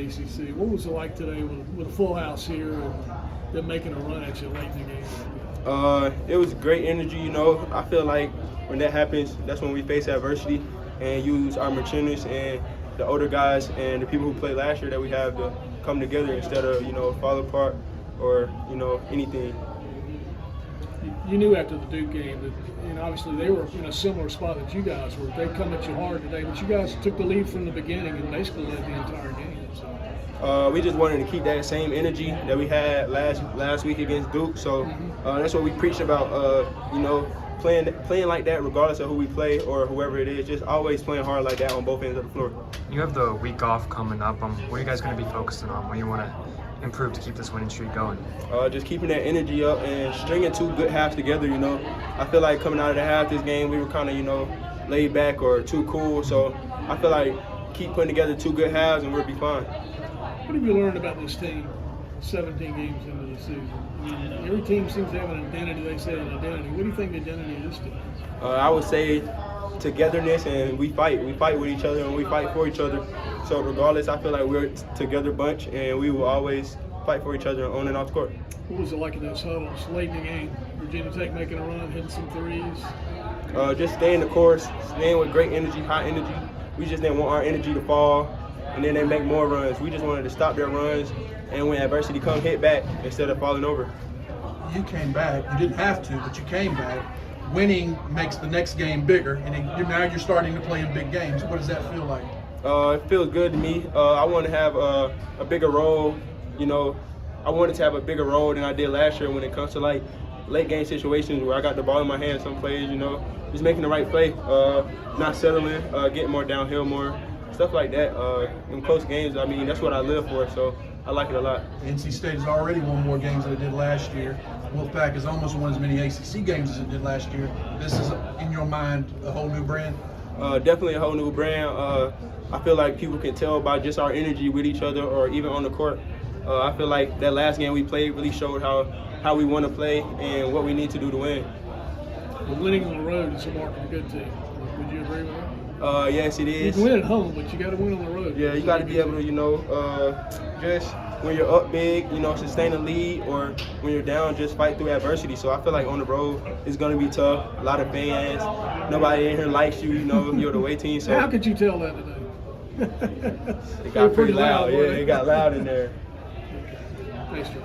the ACC. What was it like today with a full house here and them making a run at you late in the game? It was great energy, you know. I feel like when that happens, that's when we face adversity and use our matureness and the older guys and the people who played last year that we have to come together instead of, you know, fall apart or, you know, anything. You knew after the Duke game that, you know, obviously they were in a similar spot that you guys were. They come at you hard today, but you guys took the lead from the beginning and basically led the entire game. So. We just wanted to keep that same energy that we had last week against Duke. So that's what we preach about, you know, playing like that regardless of who we play or whoever it is, just always playing hard like that on both ends of the floor. You have the week off coming up. What are you guys going to be focusing on? What do you want to improve to keep this winning streak going? Just keeping that energy up and stringing two good halves together, you know. I feel like coming out of the half this game, we were kind of, you know, laid back or too cool. So I feel like keep putting together two good halves and we'll be fine. What have you learned about this team 17 games into the season? I mean, every team seems to have an identity. They say an identity. What do you think the identity of this team is? I would say togetherness, and we fight. We fight with each other and we fight for each other. So regardless, I feel like we're a together bunch and we will always fight for each other on and off the court. What was it like in those huddles late in the game? Virginia Tech making a run, hitting some threes? Just staying the course, staying with great energy, high energy. We just didn't want our energy to fall and then they make more runs. We just wanted to stop their runs and when adversity come, hit back instead of falling over. You came back. You didn't have to, but you came back. Winning makes the next game bigger, and now you're starting to play in big games. What does that feel like? It feels good to me. I want to have a bigger role. You know, I wanted to have a bigger role than I did last year when it comes to like late game situations where I got the ball in my hand some plays, you know, just making the right play, not settling, getting more downhill more, stuff like that. In close games, I mean, that's what I live for, so I like it a lot. NC State has already won more games than it did last year. Wolfpack has almost won as many ACC games as it did last year. This is, in your mind, a whole new brand? Definitely a whole new brand. I feel like people can tell by just our energy with each other or even on the court. I feel like that last game we played really showed how we want to play and what we need to do to win. Well, winning on the road is a mark of a good team. Would you agree with that? Yes, it is. You can win at home, but you got to win on the road. Yeah, you got to be able to, you know, just when you're up big, you know, sustain a lead, or when you're down, just fight through adversity. So I feel like on the road, it's going to be tough. A lot of fans. Nobody in here likes you, you know, you're the away team. So how could you tell that today? It got pretty loud. Yeah, it got loud in there. Thanks, Joe.